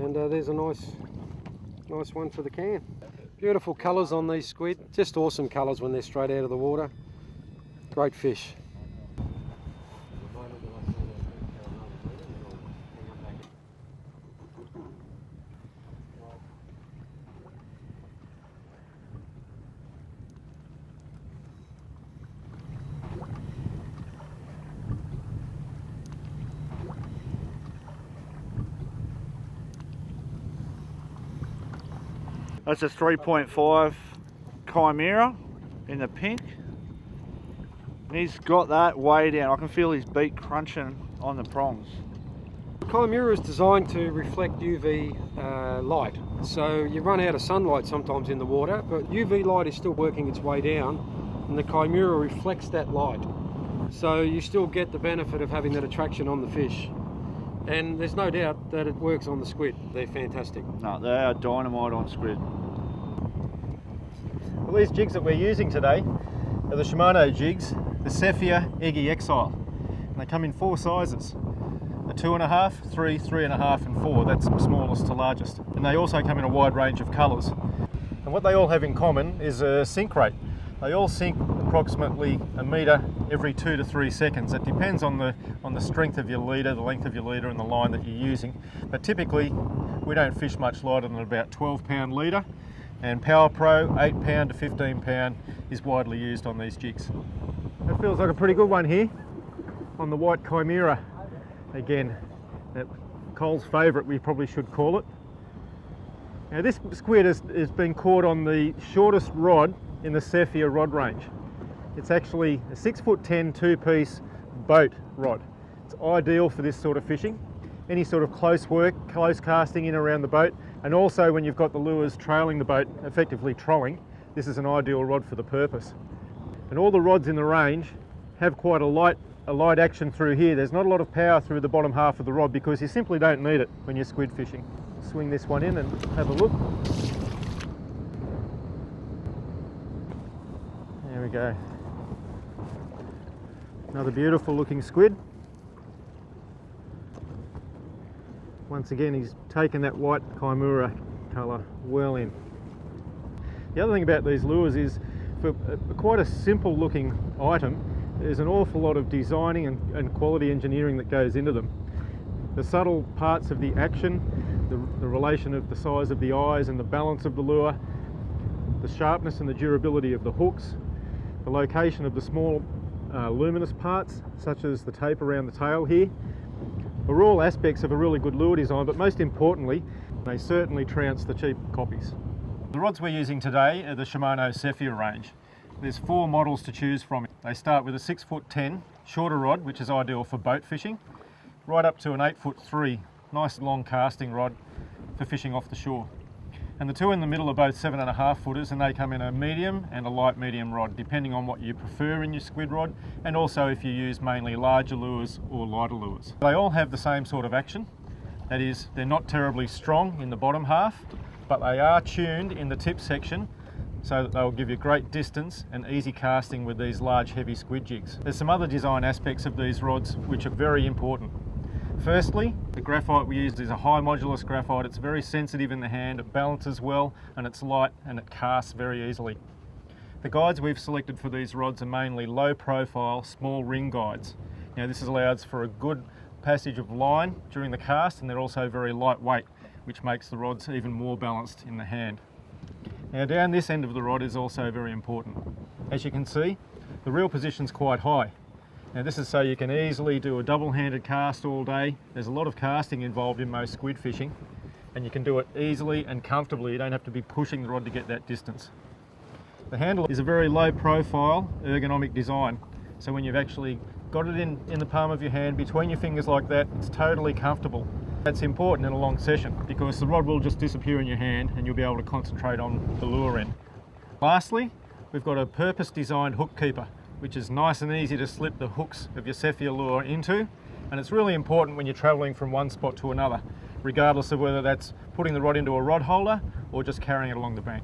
And there's a nice one for the can. Beautiful colours on these squid, just awesome colours when they're straight out of the water. Great fish. That's a 3.5 Chimera in the pink. And he's got that way down. I can feel his beak crunching on the prongs. Chimera is designed to reflect UV light. So you run out of sunlight sometimes in the water, but UV light is still working its way down, and the Chimera reflects that light. So you still get the benefit of having that attraction on the fish. And there's no doubt that it works on the squid. They're fantastic. No, they are dynamite on squid. Well, these jigs that we're using today are the Shimano jigs, the Cephia Eggy Exile. And they come in 4 sizes. A 2.5, 3, 3.5 and 4. That's from smallest to largest. And they also come in a wide range of colours. And what they all have in common is a sink rate. They all sink approximately a metre every 2 to 3 seconds. It depends on the strength of your leader, the length of your leader and the line that you're using. But typically we don't fish much lighter than about 12-pound leader, and Power Pro 8-pound to 15-pound is widely used on these jigs. That feels like a pretty good one here on the white Chimera. Again, that Cole's favourite, we probably should call it. Now this squid has been caught on the shortest rod in the Cephia rod range. It's actually a 6'10" 2-piece boat rod. It's ideal for this sort of fishing. Any sort of close work, close casting in around the boat, and also when you've got the lures trailing the boat, effectively trolling, this is an ideal rod for the purpose. And all the rods in the range have quite a light action through here. There's not a lot of power through the bottom half of the rod because you simply don't need it when you're squid fishing. Swing this one in and have a look. There we go. Another beautiful looking squid. Once again, he's taken that white Chimera colour well in. The other thing about these lures is, for quite a simple looking item, there's an awful lot of designing and quality engineering that goes into them. The subtle parts of the action, the relation of the size of the eyes and the balance of the lure, the sharpness and the durability of the hooks, the location of the small luminous parts, such as the tape around the tail here, are all aspects of a really good lure design, but most importantly, they certainly trounce the cheap copies. The rods we're using today are the Shimano Cephia range. There's 4 models to choose from. They start with a 6'10" shorter rod, which is ideal for boat fishing, right up to an 8'3", nice long casting rod for fishing off the shore. And the 2 in the middle are both 7.5 footers, and they come in a medium and a light medium rod, depending on what you prefer in your squid rod, and also if you use mainly larger lures or lighter lures. They all have the same sort of action. That is, they're not terribly strong in the bottom half, but they are tuned in the tip section so that they'll give you great distance and easy casting with these large heavy squid jigs. There's some other design aspects of these rods which are very important. Firstly, the graphite we used is a high modulus graphite. It's very sensitive in the hand, it balances well, and it's light and it casts very easily. The guides we've selected for these rods are mainly low profile, small ring guides. Now this allows for a good passage of line during the cast, and they're also very lightweight, which makes the rods even more balanced in the hand. Now down this end of the rod is also very important. As you can see, the reel position's quite high. Now this is so you can easily do a double-handed cast all day. There's a lot of casting involved in most squid fishing, and you can do it easily and comfortably. You don't have to be pushing the rod to get that distance. The handle is a very low profile ergonomic design, so when you've actually got it in the palm of your hand between your fingers like that, it's totally comfortable. That's important in a long session because the rod will just disappear in your hand and you'll be able to concentrate on the lure end. Lastly, we've got a purpose designed hook keeper, which is nice and easy to slip the hooks of your Cephia lure into, and it's really important when you're travelling from one spot to another, regardless of whether that's putting the rod into a rod holder or just carrying it along the bank.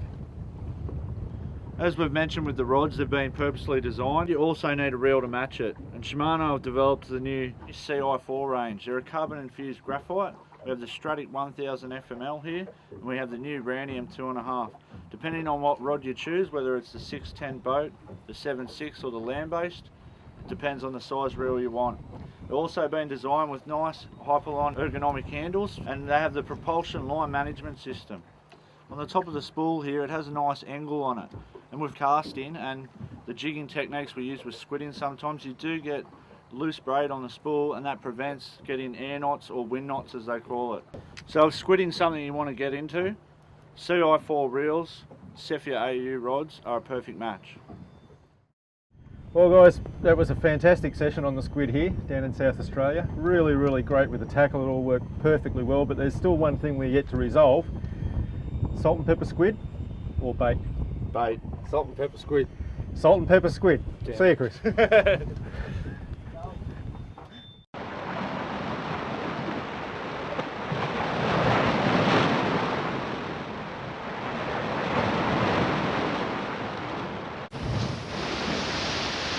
As we've mentioned with the rods, they've been purposely designed. You also need a reel to match it, and Shimano have developed the new CI4 range. They're a carbon infused graphite We have the Stratic 1000 FML here, and we have the new Randium 2.5. Depending on what rod you choose, whether it's the 610 boat, the 7.6 or the land-based, it depends on the size reel you want. They've also been designed with nice Hyperline ergonomic handles, and they have the propulsion line management system. On the top of the spool here, it has a nice angle on it, and with casting and the jigging techniques we use with squidding, sometimes you do get loose braid on the spool, and that prevents getting air knots or wind knots as they call it. So if squidding something you want to get into, CI4 reels, Cephia AU rods are a perfect match. Well guys, that was a fantastic session on the squid here down in South Australia. Really great with the tackle, it all worked perfectly well, but there's still one thing we're yet to resolve. Salt and pepper squid or bait? Bait. Salt and pepper squid. Salt and pepper squid. Yeah. See you, Chris.